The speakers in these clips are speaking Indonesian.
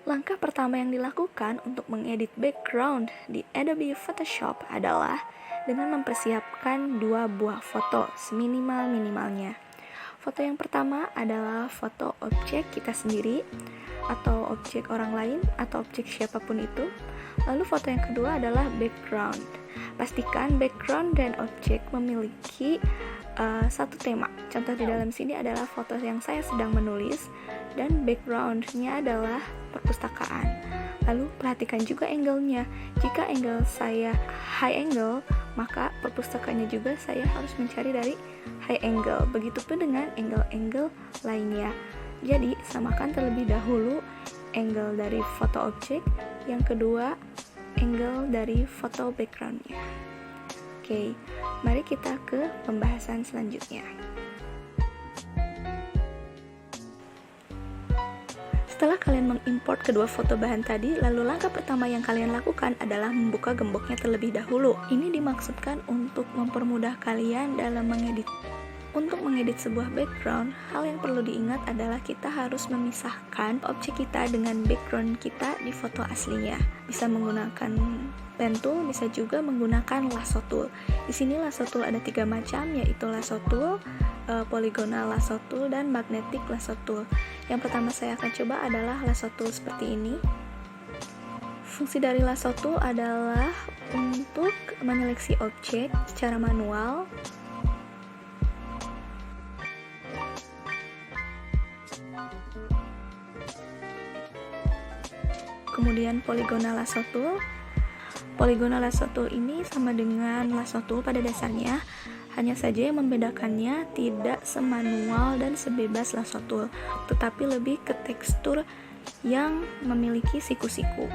Langkah pertama yang dilakukan untuk mengedit background di Adobe Photoshop adalah dengan mempersiapkan 2 buah foto seminimal-minimalnya. Foto yang pertama adalah foto objek kita sendiri atau objek orang lain atau objek siapapun itu. Lalu foto yang kedua adalah background. Pastikan background dan objek memiliki satu tema. Contoh di dalam sini adalah foto yang saya sedang menulis dan background-nya adalah perpustakaan. Lalu perhatikan juga angle-nya. Jika angle saya high angle, maka perpustakaannya juga saya harus mencari dari high angle. Begitupun dengan angle-angle lainnya. Jadi, samakan terlebih dahulu angle dari foto objek, yang kedua angle dari foto background-nya. Oke, mari kita ke pembahasan selanjutnya. Setelah kalian mengimport kedua foto bahan tadi, lalu langkah pertama yang kalian lakukan adalah membuka gemboknya terlebih dahulu. Ini dimaksudkan untuk mempermudah kalian dalam mengedit. Untuk mengedit sebuah background, hal yang perlu diingat adalah kita harus memisahkan objek kita dengan background kita di foto aslinya. Bisa menggunakan pen tool, bisa juga menggunakan lasso tool. Di sini lasso tool ada 3 macam, yaitu lasso tool, polygonal lasso tool, dan magnetic lasso tool. Yang pertama saya akan coba adalah lasso tool seperti ini. Fungsi dari lasso tool adalah untuk menyeleksi objek secara manual. Kemudian polygonal lasso tool. Polygonal lasso tool ini sama dengan lasso tool pada dasarnya, hanya saja yang membedakannya tidak semanual dan sebebas lasso tool, tetapi lebih ke tekstur yang memiliki siku-siku.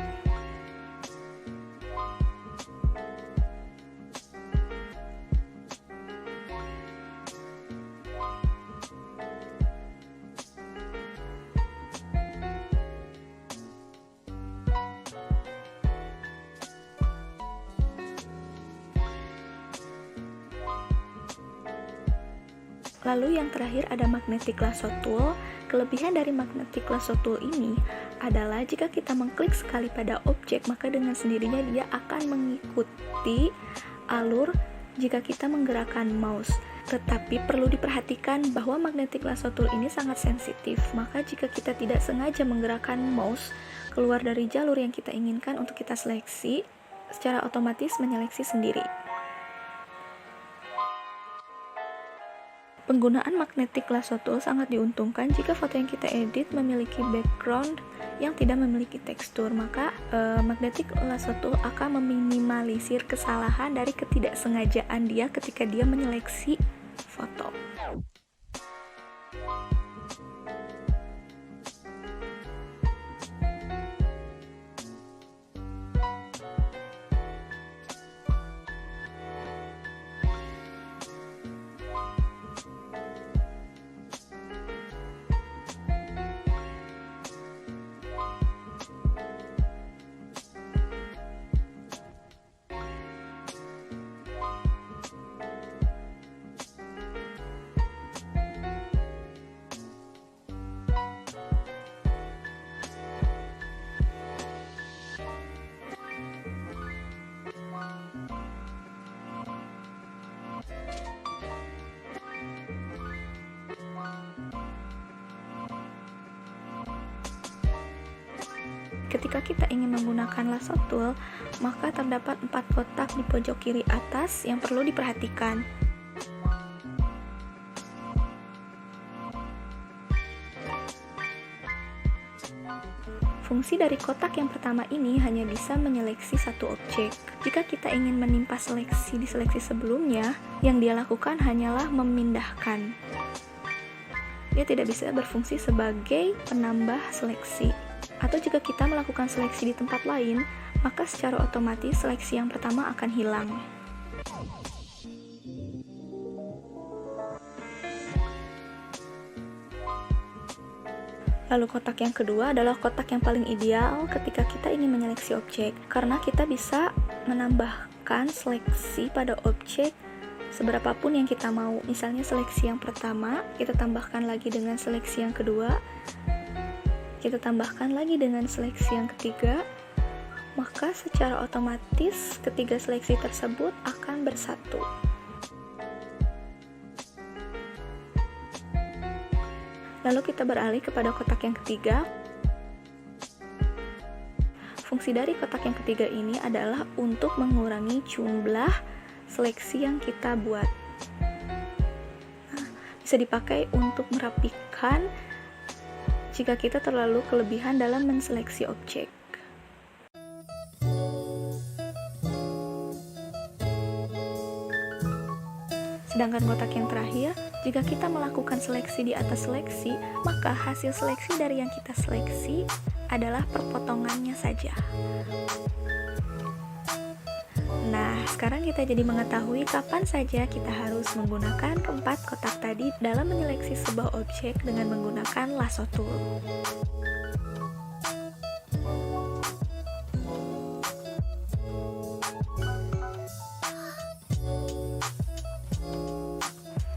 Lalu yang terakhir ada magnetic lasso tool. Kelebihan dari magnetic lasso tool ini adalah jika kita mengklik sekali pada objek, maka dengan sendirinya dia akan mengikuti alur jika kita menggerakkan mouse. Tetapi perlu diperhatikan bahwa magnetic lasso tool ini sangat sensitif, maka jika kita tidak sengaja menggerakkan mouse keluar dari jalur yang kita inginkan untuk kita seleksi, secara otomatis menyeleksi sendiri. Penggunaan magnetic lasso tool sangat diuntungkan jika foto yang kita edit memiliki background yang tidak memiliki tekstur, maka magnetic lasso tool akan meminimalisir kesalahan dari ketidaksengajaan dia ketika dia menyeleksi foto. Ketika kita ingin menggunakan lasso tool, maka terdapat 4 kotak di pojok kiri atas yang perlu diperhatikan. Fungsi dari kotak yang pertama ini hanya bisa menyeleksi satu objek. Jika kita ingin menimpa seleksi di seleksi sebelumnya, yang dia lakukan hanyalah memindahkan. Dia tidak bisa berfungsi sebagai penambah seleksi. Atau jika kita melakukan seleksi di tempat lain, maka secara otomatis seleksi yang pertama akan hilang. Lalu kotak yang kedua adalah kotak yang paling ideal ketika kita ingin menyeleksi objek, karena kita bisa menambahkan seleksi pada objek seberapapun yang kita mau. Misalnya seleksi yang pertama, kita tambahkan lagi dengan seleksi yang kedua. kita tambahkan lagi dengan seleksi yang ketiga, maka secara otomatis ketiga seleksi tersebut akan bersatu. Lalu kita beralih kepada kotak yang ketiga. Fungsi dari kotak yang ketiga ini adalah untuk mengurangi jumlah seleksi yang kita buat. Nah, bisa dipakai untuk merapikan jika kita terlalu kelebihan dalam menseleksi objek. Sedangkan kotak yang terakhir, jika kita melakukan seleksi di atas seleksi, maka hasil seleksi dari yang kita seleksi adalah perpotongannya saja. Nah, sekarang kita jadi mengetahui kapan saja kita harus menggunakan keempat kotak tadi dalam menyeleksi sebuah objek dengan menggunakan lasso tool.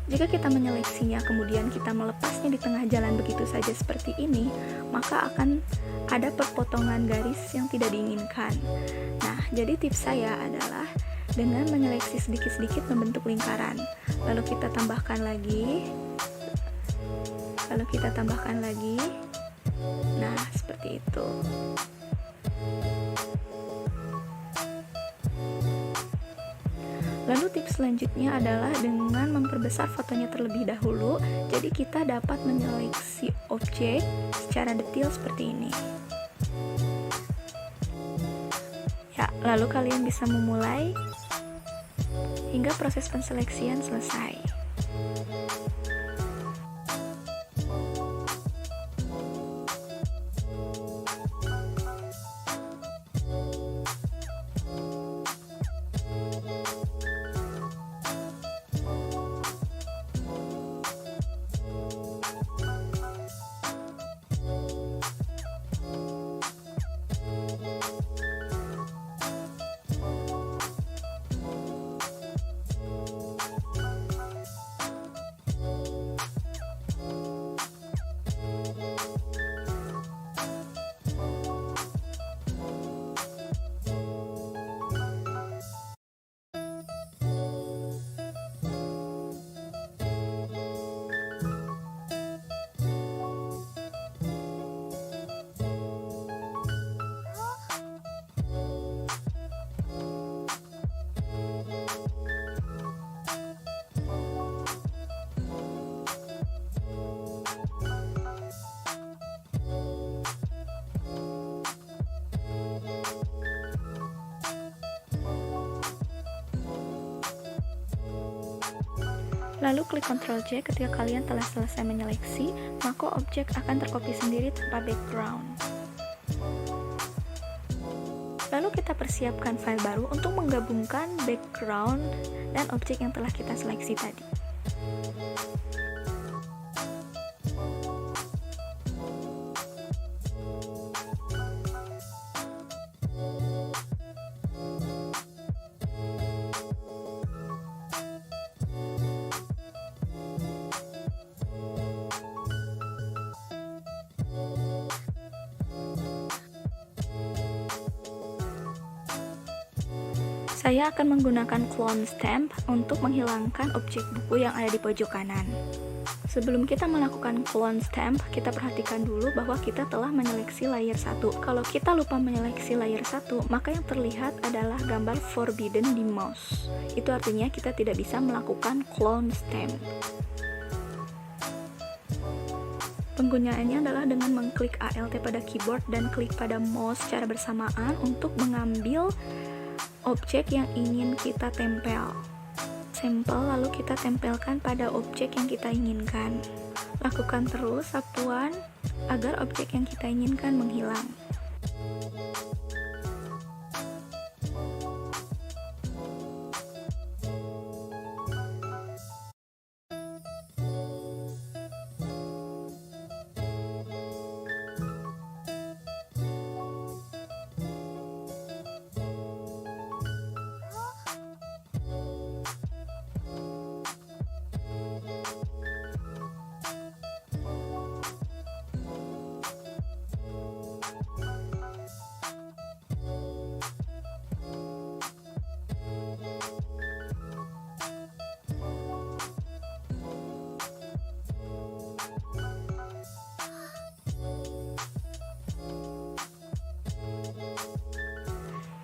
Jika kita menyeleksinya kemudian kita melepasnya di tengah jalan begitu saja seperti ini, maka akan ada perpotongan garis yang tidak diinginkan. Nah, jadi tips saya adalah dengan menyeleksi sedikit-sedikit membentuk lingkaran. Lalu kita tambahkan lagi. Nah, seperti itu. Lalu tips selanjutnya adalah dengan memperbesar fotonya terlebih dahulu, jadi kita dapat menyeleksi objek secara detail seperti ini. Ya, lalu kalian bisa memulai hingga proses penseleksian selesai. Lalu klik Ctrl J ketika kalian telah selesai menyeleksi, maka objek akan terkopi sendiri tanpa background. Lalu kita persiapkan file baru untuk menggabungkan background dan objek yang telah kita seleksi tadi. Saya akan menggunakan clone stamp untuk menghilangkan objek buku yang ada di pojok kanan. Sebelum kita melakukan clone stamp, kita perhatikan dulu bahwa kita telah menyeleksi layer 1. Kalau kita lupa menyeleksi layer 1, maka yang terlihat adalah gambar forbidden di mouse. Itu artinya kita tidak bisa melakukan clone stamp. Penggunaannya adalah dengan mengklik Alt pada keyboard dan klik pada mouse secara bersamaan untuk mengambil objek yang ingin kita tempel. Sampel lalu kita tempelkan pada objek yang kita inginkan. Lakukan terus sapuan agar objek yang kita inginkan menghilang.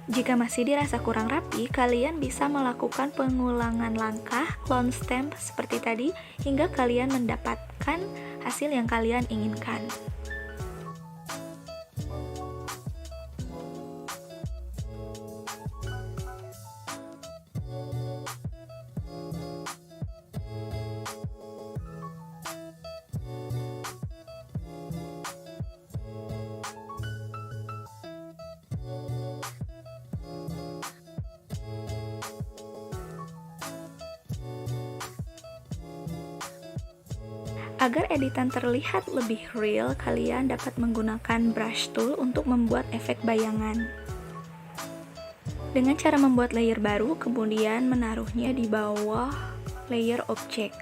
Jika masih dirasa kurang rapi, kalian bisa melakukan pengulangan langkah clone stamp seperti tadi hingga kalian mendapatkan hasil yang kalian inginkan. Agar editan terlihat lebih real, kalian dapat menggunakan brush tool untuk membuat efek bayangan. Dengan cara membuat layer baru, kemudian menaruhnya di bawah layer objek.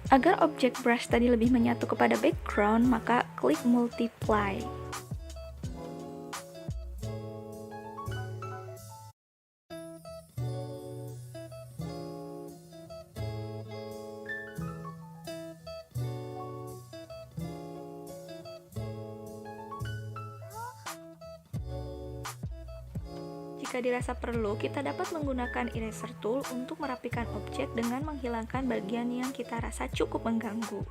Agar objek brush tadi lebih menyatu kepada background, maka klik multiply. Jika dirasa perlu, kita dapat menggunakan eraser tool untuk merapikan objek dengan menghilangkan bagian yang kita rasa cukup mengganggu.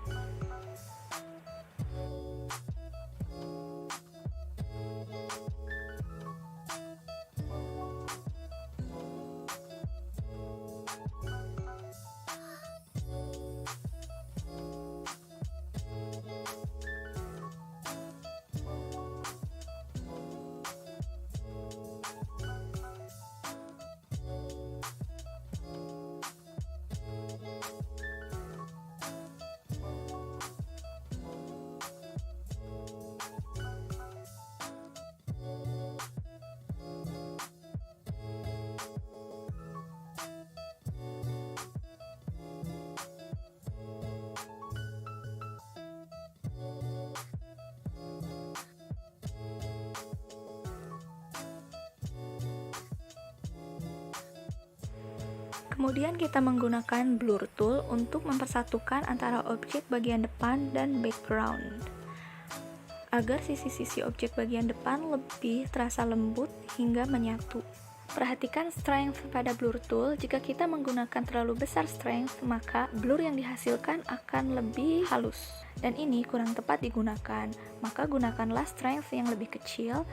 Kemudian kita menggunakan blur tool untuk mempersatukan antara objek bagian depan dan background, agar sisi-sisi objek bagian depan lebih terasa lembut hingga menyatu. Perhatikan strength pada blur tool. Jika kita menggunakan terlalu besar strength, maka blur yang dihasilkan akan lebih halus, dan ini kurang tepat digunakan. Maka gunakanlah strength yang lebih kecil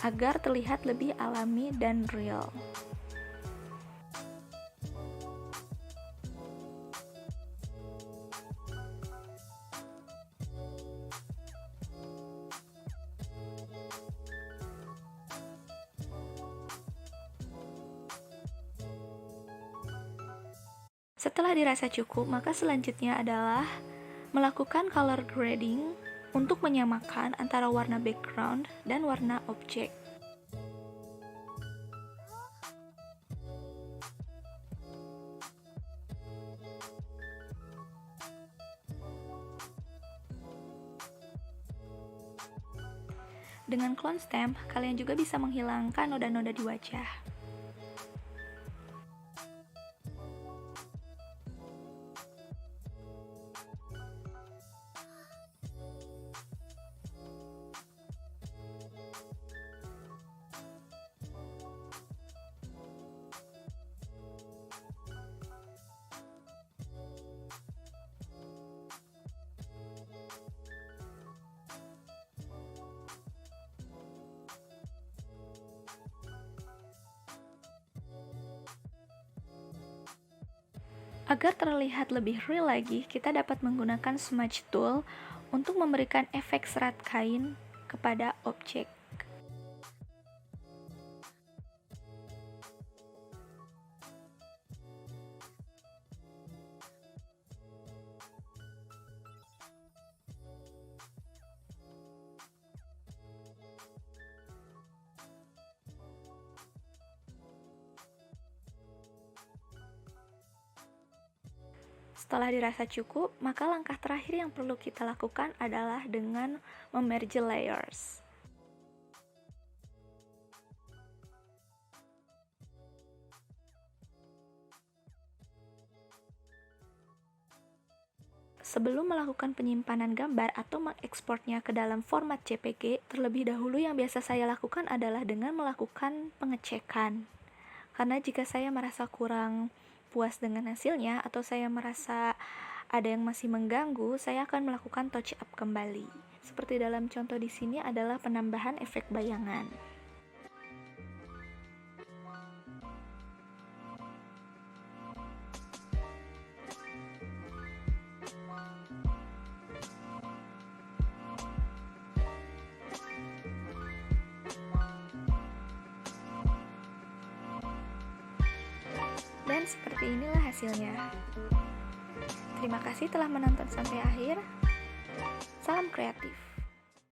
agar terlihat lebih alami dan real. Setelah dirasa cukup, maka selanjutnya adalah melakukan color grading untuk menyamakan antara warna background dan warna objek. Dengan clone stamp, kalian juga bisa menghilangkan noda-noda di wajah. Agar terlihat lebih real lagi, kita dapat menggunakan smudge tool untuk memberikan efek serat kain kepada objek. Setelah dirasa cukup, maka langkah terakhir yang perlu kita lakukan adalah dengan memerge layers. Sebelum melakukan penyimpanan gambar atau mengekspornya ke dalam format JPG, terlebih dahulu yang biasa saya lakukan adalah dengan melakukan pengecekan. Karena jika saya merasa kurang puas dengan hasilnya atau saya merasa ada yang masih mengganggu, saya akan melakukan touch up kembali. Seperti dalam contoh di sini adalah penambahan efek bayangan. Dan seperti inilah hasilnya. Terima kasih telah menonton sampai akhir. Salam kreatif.